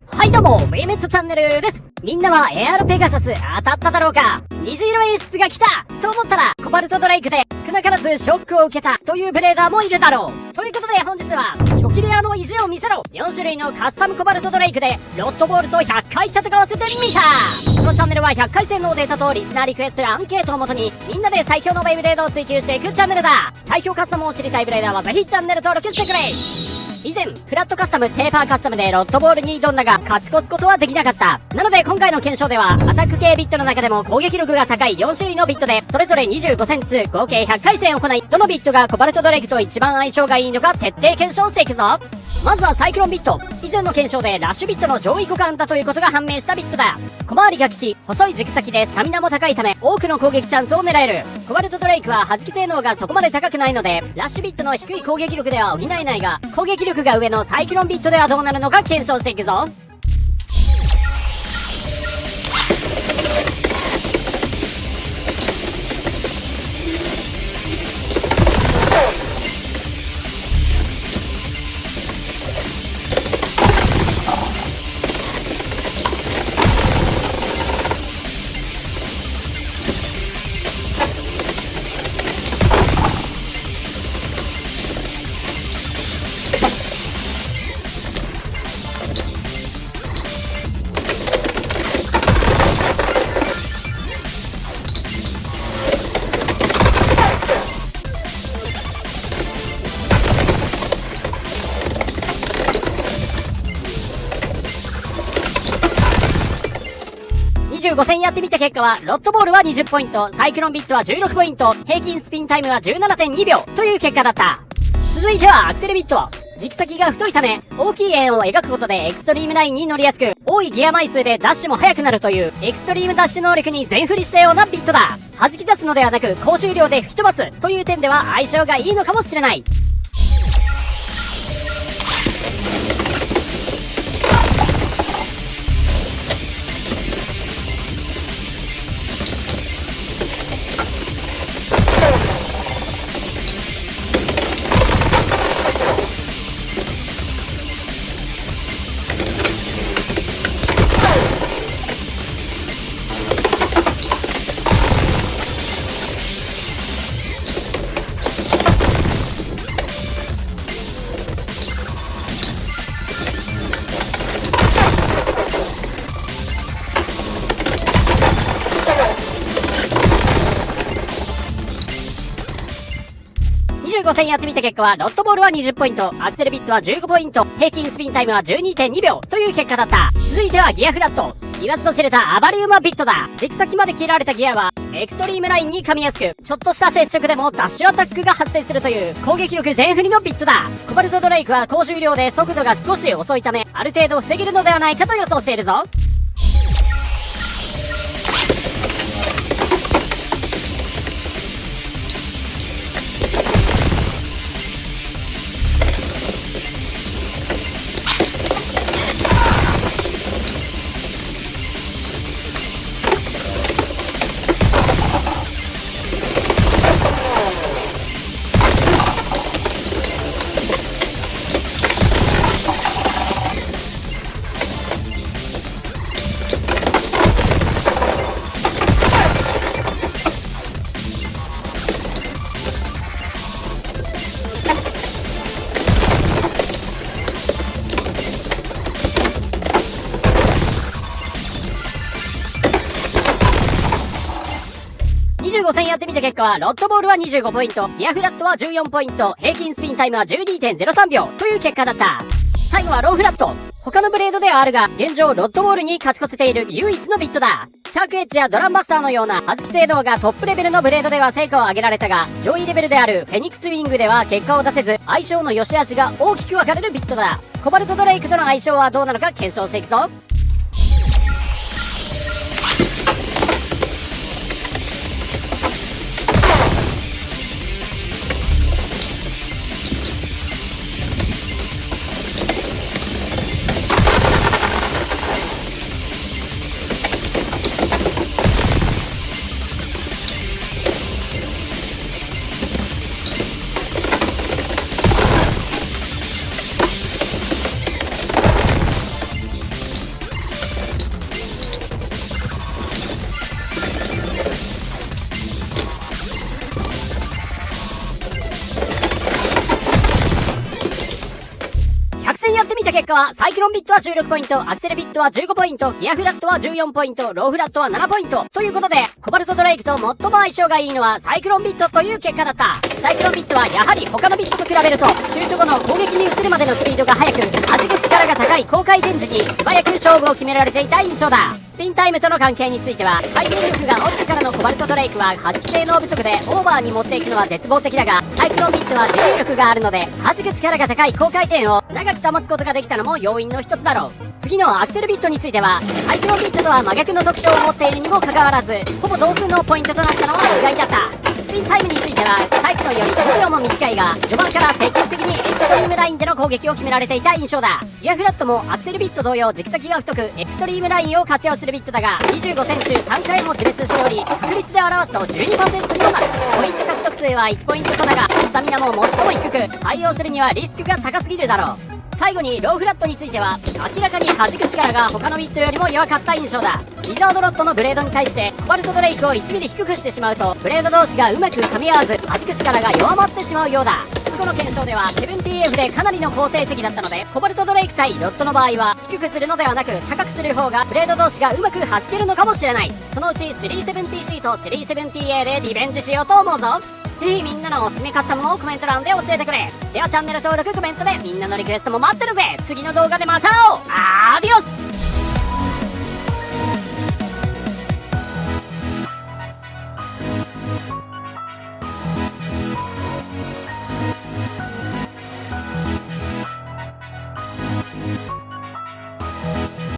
はいどうも、メイメットチャンネルです。みんなはエアロペガサス当たっただろうか？虹色演出が来たと思ったら、コバルトドレイクで少なからずショックを受けたというブレーダーもいるだろう。ということで本日は、チョキレアの意地を見せろ !4 種類のカスタムコバルトドレイクで、ロッドボールと100回戦わせてみた。このチャンネルは100回戦のデータとリスナーリクエストやアンケートをもとに、みんなで最強のベイブレードを追求していくチャンネルだ。最強カスタムを知りたいブレーダーはぜひチャンネル登録してくれ。以前、フラットカスタム、テーパーカスタムでロッドボールに挑んだが、勝ち越すことはできなかった。なので今回の検証では、アタック系ビットの中でも攻撃力が高い4種類のビットで、それぞれ25戦ずつ合計100回戦を行い、どのビットがコバルトドレイクと一番相性がいいのか徹底検証していくぞ。まずはサイクロンビット。以前の検証でラッシュビットの上位互換だということが判明したビットだ。小回りが利き、細い軸先でスタミナも高いため、多くの攻撃チャンスを狙える。コバルトドレイクは弾き性能がそこまで高くないので、ラッシュビットの低い攻撃力では補えないが、攻撃力が上のサイクロンビットではどうなるのか検証していくぞ。25戦やってみた結果は、ロッドボールは20ポイント、サイクロンビットは16ポイント、平均スピンタイムは 17.2 秒という結果だった。続いてはアクセルビット。軸先が太いため、大きい円を描くことでエクストリームラインに乗りやすく、多いギア枚数でダッシュも速くなるという、エクストリームダッシュ能力に全振りしたようなビットだ。弾き出すのではなく、高重量で吹き飛ばすという点では相性がいいのかもしれない。25戦やってみた結果は、ロッドボールは20ポイント、アクセルビットは15ポイント、平均スピンタイムは 12.2 秒という結果だった。続いてはギアフラット。言わずと知れたアバリウマビットだ。軸先まで切られたギアは、エクストリームラインに噛みやすく、ちょっとした接触でもダッシュアタックが発生するという攻撃力全振りのビットだ。コバルトドレイクは高重量で速度が少し遅いため、ある程度防げるのではないかと予想しているぞ。25戦やってみた結果は、ロッドボールは25ポイント、ギアフラットは14ポイント、平均スピンタイムは 12.03 秒という結果だった。最後はローフラット。他のブレードではあるが、現状ロッドボールに勝ち越せている唯一のビットだ。シャークエッジやドランバスターのような弾き性能がトップレベルのブレードでは成果を上げられたが、上位レベルであるフェニックスウィングでは結果を出せず、相性の良し悪しが大きく分かれるビットだ。コバルトドレイクとの相性はどうなのか検証していくぞ。結果はサイクロンビットは16ポイント、アクセルビットは15ポイント、ギアフラットは14ポイント、ローフラットは7ポイント。ということで、コバルトドレイクと最も相性がいいのはサイクロンビットという結果だった。サイクロンビットはやはり他のビットと比べると、シュート後の攻撃に移るまでのスピードが速く、弾く力が高い高回転時に素早く勝負を決められていた印象だ。スピンタイムとの関係については、回転力が落ちてからのコバルトドレイクは弾き性能不足でオーバーに持っていくのは絶望的だが、サイクロンビットは重力があるので、弾く力が高い高回転を長く保つことができたのも要因の一つだろう。次のアクセルビットについては、サイクロンビットとは真逆の特徴を持っているにもかかわらず、ほぼ同数のポイントとなったのは意外だった。スピンタイムについては、サイクロンより5秒も短いが、序盤から積極的にエクストリームラインでの攻撃を決められていた印象だ。ギアフラットもアクセルビット同様軸先が太く、エクストリームラインを活用するビットだが、25戦中3回も自滅しており、確率で表すと 12% にもなる。ポイント獲得数は1ポイント差だが、スタミナも最も低く、採用するにはリスクが高すぎるだろう。最後にローフラットについては、明らかに弾く力が他のビットよりも弱かった印象だ。リザードロットのブレードに対してコバルトドレイクを 1mm 低くしてしまうと、ブレード同士がうまく噛み合わず弾く力が弱まってしまうようだ。過去の検証では 70F でかなりの好成績だったので、コバルトドレイク対ロットの場合は低くするのではなく高くする方がブレード同士がうまく弾けるのかもしれない。そのうち 370C と 370A でリベンジしようと思うぞ。ぜひみんなのおすすめカスタムもコメント欄で教えてくれ。ではチャンネル登録コメントでみんなのリクエストも待ってるぜ。次の動画でまた会おう。アディオス。